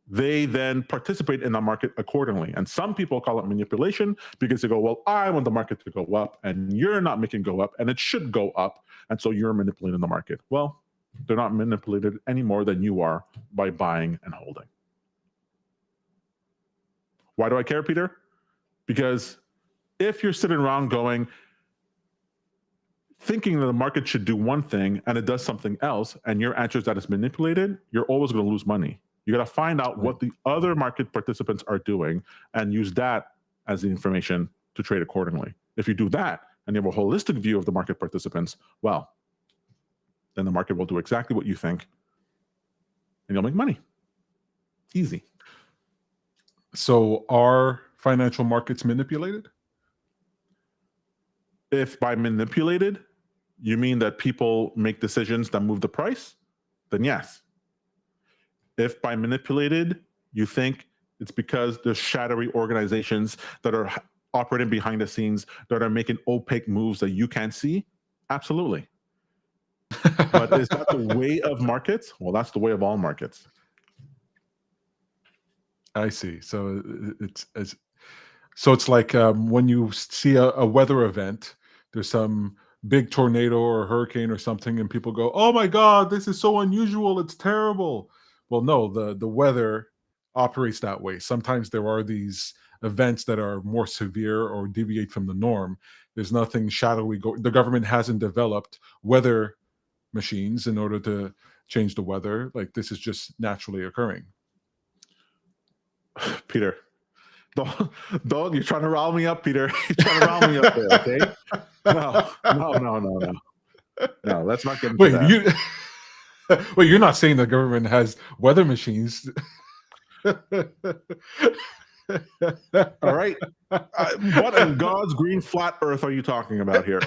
they then participate in the market accordingly. And some people call it manipulation, because they go, well, I want the market to go up, and you're not making it go up, and it should go up, and so you're manipulating the market. Well, they're not manipulated any more than you are by buying and holding. Why do I care, Peter? Because if you're sitting around thinking that the market should do one thing and it does something else, and your answer is that it's manipulated, you're always going to lose money. You got to find out what the other market participants are doing and use that as the information to trade accordingly. If you do that and you have a holistic view of the market participants, well, then the market will do exactly what you think, and you'll make money. Easy. So are financial markets manipulated? If by manipulated, you mean that people make decisions that move the price, then yes. If by manipulated, you think it's because there's shadowy organizations that are operating behind the scenes that are making opaque moves that you can't see, absolutely. But is that the way of markets? Well, that's the way of all markets. I see. So it's like when you see a weather event, there's some big tornado or hurricane or something, and people go, "Oh my God, this is so unusual! It's terrible." Well, no, the weather operates that way. Sometimes there are these events that are more severe or deviate from the norm. There's nothing shadowy. The government hasn't developed weather machines in order to change the weather. Like, this is just naturally occurring. Peter, don't you're trying to rile me up, Peter. You're trying to rile me up there, okay? No, let's not get into that. Wait, you're not saying the government has weather machines? All right. What in God's green flat earth are you talking about here?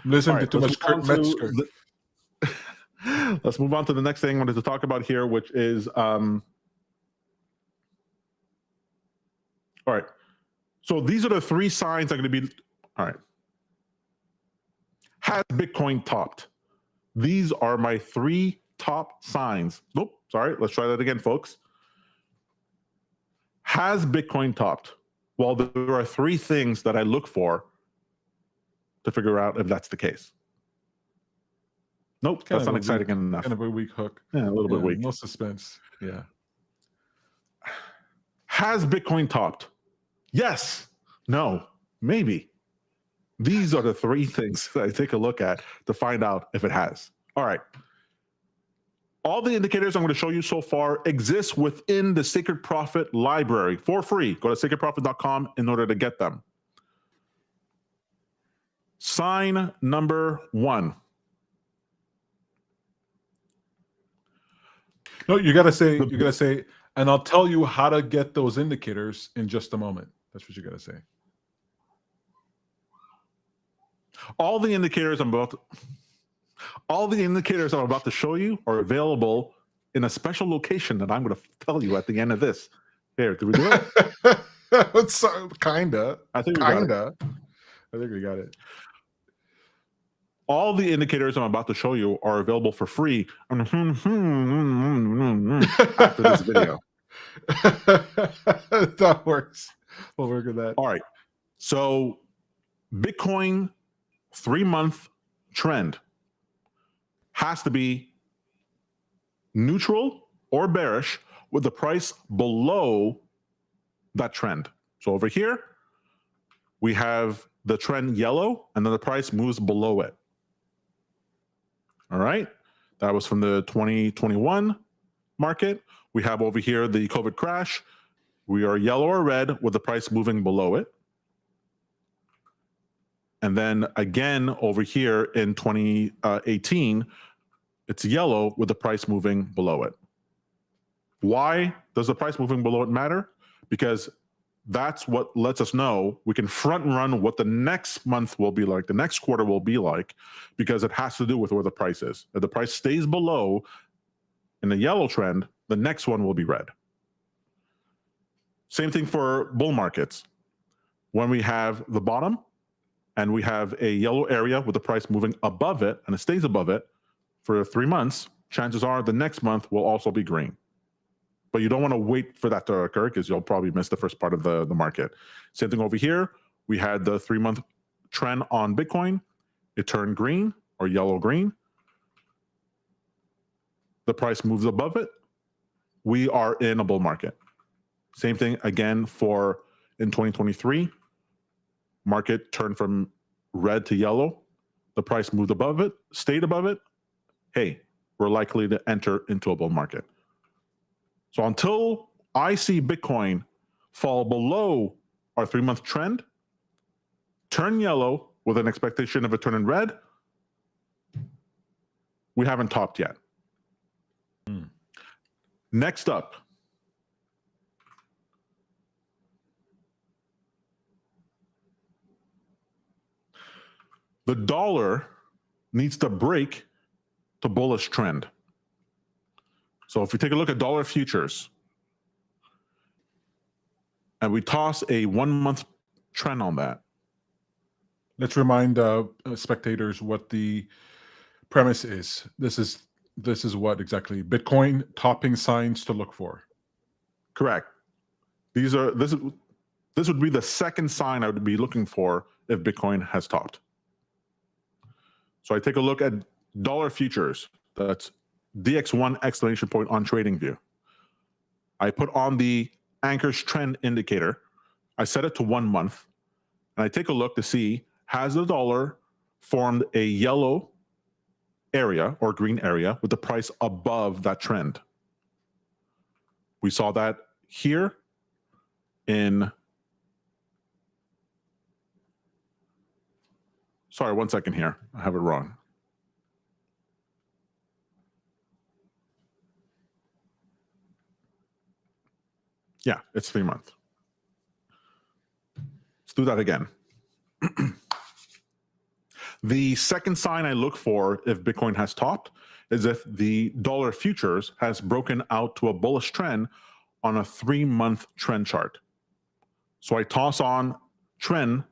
Listening to too much Kurt Metzger. Let's move on to the next thing I wanted to talk about here, which is all right. So these are the three signs I'm going to be. All right. Has Bitcoin topped? These are my three top signs. Nope. Sorry. Let's try that again, folks. Has Bitcoin topped? Well, there are three things that I look for to figure out if that's the case. Nope, that's not exciting enough. Kind of a weak hook. Yeah, a little bit weak. No suspense. Yeah. Has Bitcoin topped? Yes. No. Maybe. These are the three things that I take a look at to find out if it has. All right. All the indicators I'm going to show you so far exist within the Sacred Profit library for free. Go to sacredprofit.com in order to get them. Sign number one. No, you gotta say, and I'll tell you how to get those indicators in just a moment. That's what you gotta say. All the indicators I'm about to show you are available in a special location that I'm going to tell you at the end of this. Here, did we do it? Kinda. I think we got it. I think we got it. All the indicators I'm about to show you are available for free after this video. That works. We'll work with that. All right. So Bitcoin 3-month trend has to be neutral or bearish with the price below that trend. So over here, we have the trend yellow, and then the price moves below it. All right. That was from the 2021 market. We have over here the COVID crash. We are yellow or red with the price moving below it. And then again, over here in 2018, it's yellow with the price moving below it. Why does the price moving below it matter? Because that's what lets us know we can front run what the next month will be like, the next quarter will be like, because it has to do with where the price is. If the price stays below in the yellow trend, the next one will be red. Same thing for bull markets. When we have the bottom and we have a yellow area with the price moving above it and it stays above it for 3 months, chances are the next month will also be green. But you don't want to wait for that to occur because you'll probably miss the first part of the market. Same thing over here. We had the 3-month trend on Bitcoin. It turned green or yellow-green. The price moves above it. We are in a bull market. Same thing again for in 2023. Market turned from red to yellow. The price moved above it, stayed above it. Hey, we're likely to enter into a bull market. So until I see Bitcoin fall below our 3-month trend, turn yellow with an expectation of it turning red, we haven't topped yet. Next up, the dollar needs to break the bullish trend. So if we take a look at dollar futures and we toss a 1-month trend on that. Let's remind spectators what the premise is. This is what exactly Bitcoin topping signs to look for. Correct. This would be the second sign I would be looking for if Bitcoin has topped. So I take a look at dollar futures. That's DX1 exclamation point on TradingView. I put on the anchor's trend indicator. I set it to 1 month, and I take a look to see, has the dollar formed a yellow area or green area with the price above that trend? We saw that here in, sorry, 1 second here. I have it wrong. Yeah, it's 3 months. Let's do that again. The second sign I look for if Bitcoin has topped is if the dollar futures has broken out to a bullish trend on a 3-month trend chart. So I toss on trend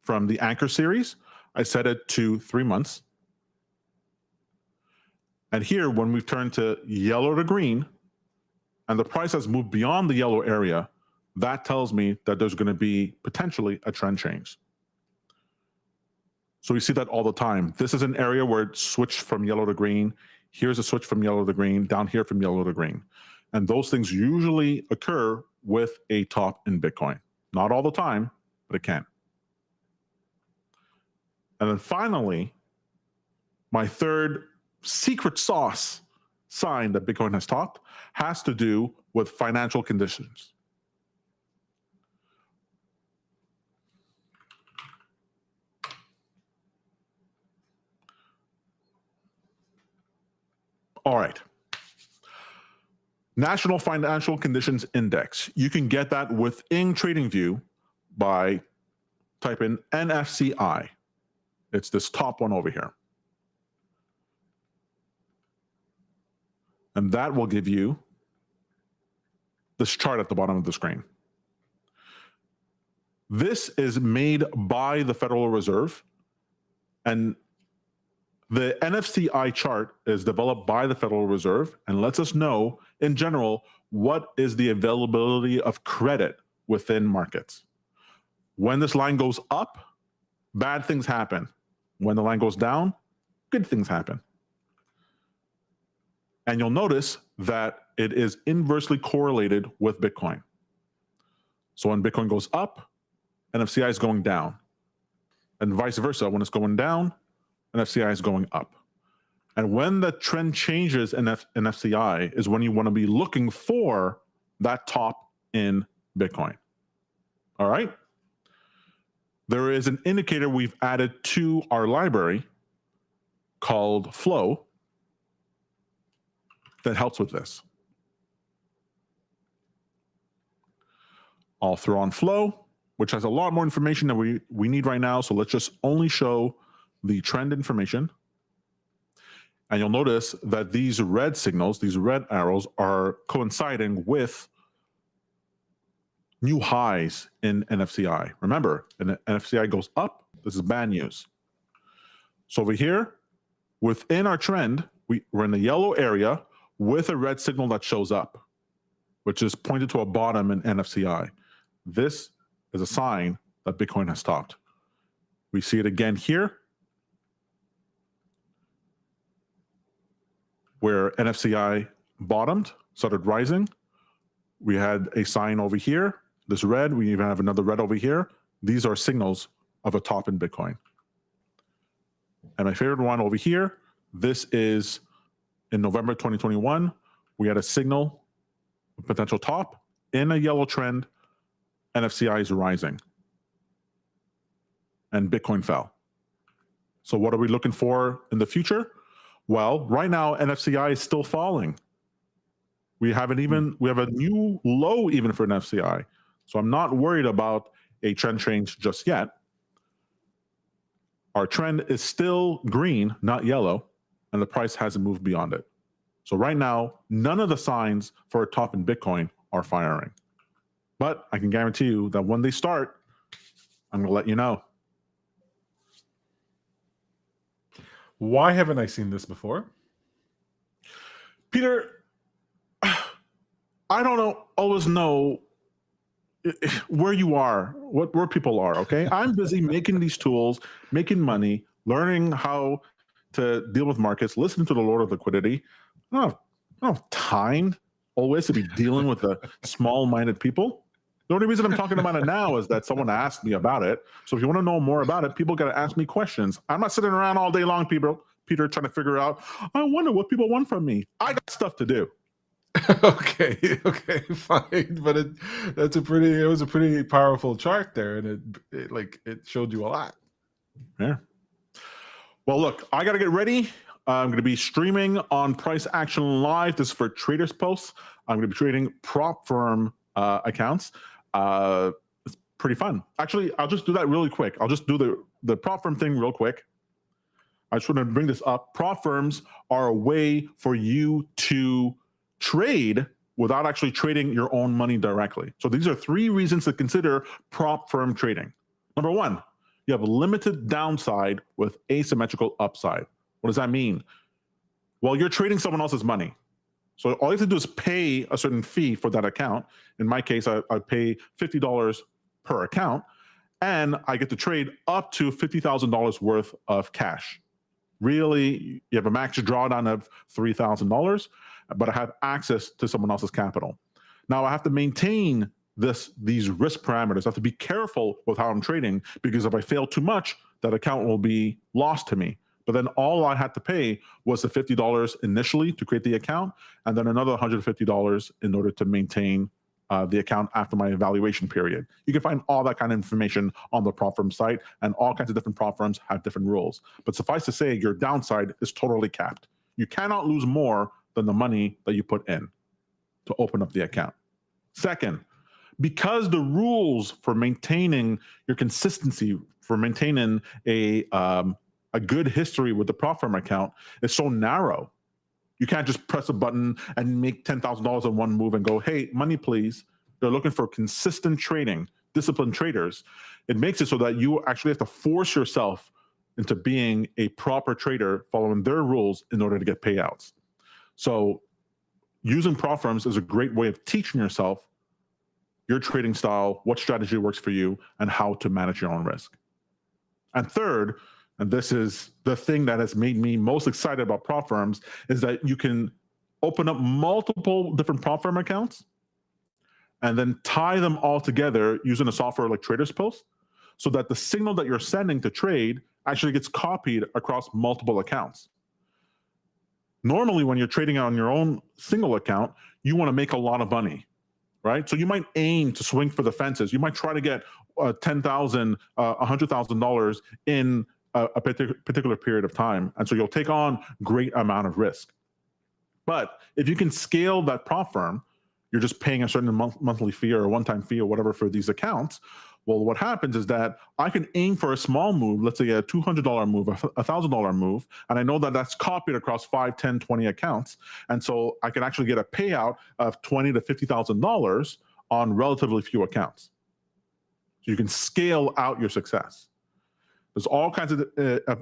from the anchor series. I set it to 3 months. And here, when we've turned to yellow to green, and the price has moved beyond the yellow area, that tells me that there's going to be potentially a trend change. So we see that all the time. This is an area where it switched from yellow to green. Here's a switch from yellow to green, down here from yellow to green. And those things usually occur with a top in Bitcoin. Not all the time, but it can. And then finally, my third secret sauce sign that Bitcoin has topped has to do with financial conditions. All right. National Financial Conditions Index. You can get that within TradingView by typing NFCI. It's this top one over here. And that will give you this chart at the bottom of the screen. This is made by the Federal Reserve, and the NFCI chart is developed by the Federal Reserve and lets us know, in general, what is the availability of credit within markets. When this line goes up, bad things happen. When the line goes down, good things happen. And you'll notice that it is inversely correlated with Bitcoin. So when Bitcoin goes up, NFCI is going down. And vice versa, when it's going down, NFCI is going up. And when the trend changes in NFCI is when you want to be looking for that top in Bitcoin. All right? There is an indicator we've added to our library called Flow that helps with this. I'll throw on Flow, which has a lot more information than we need right now. So let's just only show the trend information. And you'll notice that these red signals, these red arrows, are coinciding with new highs in NFCI. Remember, when NFCI goes up, this is bad news. So over here, within our trend, we're in the yellow area with a red signal that shows up, which is pointed to a bottom in NFCI. This is a sign that Bitcoin has stopped. We see it again here, where NFCI bottomed, started rising. We had a sign over here, this red. We even have another red over here. These are signals of a top in Bitcoin. And my favorite one over here, this is in November 2021. We had a signal, a potential top in a yellow trend. NFCI is rising. And Bitcoin fell. So what are we looking for in the future? Well, right now, NFCI is still falling. We have a new low even for NFCI. So I'm not worried about a trend change just yet. Our trend is still green, not yellow, and the price hasn't moved beyond it. So right now, none of the signs for a top in Bitcoin are firing. But I can guarantee you that when they start, I'm going to let you know. Why haven't I seen this before? Peter, I don't always know where you are, where people are, okay? I'm busy making these tools, making money, learning how to deal with markets, listening to the Lord of Liquidity. I don't have time always to be dealing with the small-minded people. The only reason I'm talking about it now is that someone asked me about it. So if you want to know more about it, people got to ask me questions. I'm not sitting around all day long, Peter, trying to figure out, I wonder what people want from me. I got stuff to do. Okay, fine. But it was a pretty powerful chart there, and it showed you a lot. Yeah. Well, look, I got to get ready. I'm going to be streaming on Price Action Live. This is for Traders Posts. I'm going to be trading prop firm accounts. It's pretty fun. Actually, I'll just do that really quick. I'll just do the prop firm thing real quick. I just want to bring this up. Prop firms are a way for you to trade without actually trading your own money directly. So these are 3 reasons to consider prop firm trading. Number 1, you have a limited downside with asymmetrical upside. What does that mean? Well, you're trading someone else's money. So all you have to do is pay a certain fee for that account. In my case, I pay $50 per account, and I get to trade up to $50,000 worth of cash. Really, you have a max drawdown of $3,000, but I have access to someone else's capital. Now I have to maintain these risk parameters. I have to be careful with how I'm trading, because if I fail too much, that account will be lost to me. But then all I had to pay was the $50 initially to create the account, and then another $150 in order to maintain the account after my evaluation period. You can find all that kind of information on the prop firm site, and all kinds of different prop firms have different rules. But suffice to say, your downside is totally capped. You cannot lose more than the money that you put in to open up the account. Second, because the rules for maintaining your consistency, for maintaining a a good history with the prop firm account is so narrow. You can't just press a button and make $10,000 in one move and go, hey, money, please. They're looking for consistent trading, disciplined traders. It makes it so that you actually have to force yourself into being a proper trader, following their rules in order to get payouts. So using prop firms is a great way of teaching yourself your trading style, what strategy works for you, and how to manage your own risk. And third, and this is the thing that has made me most excited about prop firms, is that you can open up multiple different prop firm accounts and then tie them all together using a software like Traders Post, so that the signal that you're sending to trade actually gets copied across multiple accounts. Normally, when you're trading on your own single account, you want to make a lot of money, right? So you might aim to swing for the fences. You might try to get $10,000, $100,000 in a particular period of time. And so you'll take on great amount of risk. But if you can scale that prop firm, you're just paying a certain monthly fee or a one-time fee or whatever for these accounts. Well, what happens is that I can aim for a small move, let's say a $200 move, a $1,000 move, and I know that that's copied across 5, 10, 20 accounts. And so I can actually get a payout of $20,000 to $50,000 on relatively few accounts. So you can scale out your success. There's all kinds of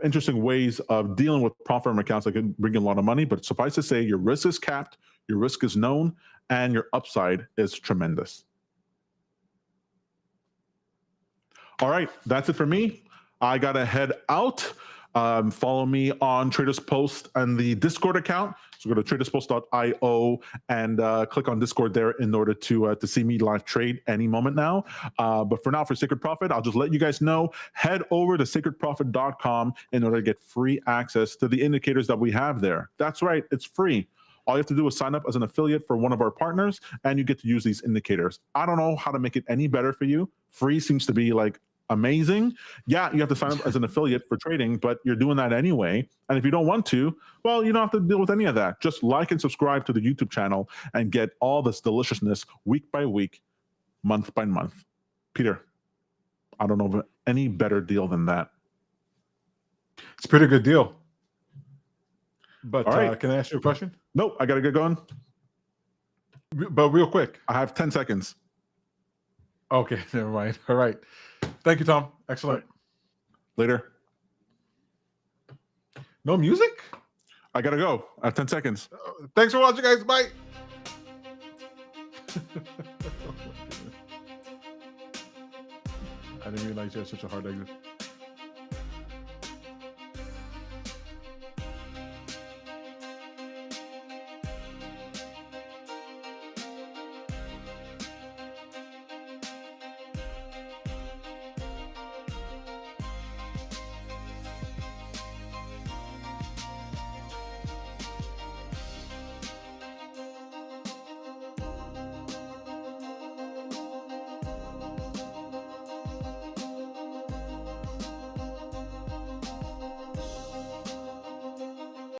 interesting ways of dealing with prop firm accounts that can bring in a lot of money, but suffice to say, your risk is capped, your risk is known, and your upside is tremendous. All right, that's it for me. I got to head out. Follow me on Traders Post and the Discord account. So go to traderspost.io and click on Discord there in order to see me live trade any moment now. But for now, for Sacred Profit, I'll just let you guys know, head over to sacredprofit.com in order to get free access to the indicators that we have there. That's right, it's free. All you have to do is sign up as an affiliate for one of our partners, and you get to use these indicators. I don't know how to make it any better for you. Free seems to be like amazing. Yeah, you have to sign up as an affiliate for trading, but you're doing that anyway. And if you don't want to, well, you don't have to deal with any of that. Just like and subscribe to the YouTube channel and get all this deliciousness week by week, month by month. Peter, I don't know of any better deal than that. It's a pretty good deal. But all right. Can I ask you a question? Nope, I got to get going. But real quick. I have 10 seconds. Okay, never mind. All right. Thank you, Tom. Excellent. Later. No music? I got to go. I have 10 seconds. Thanks for watching, guys. Bye. I didn't realize you had such a hard exit.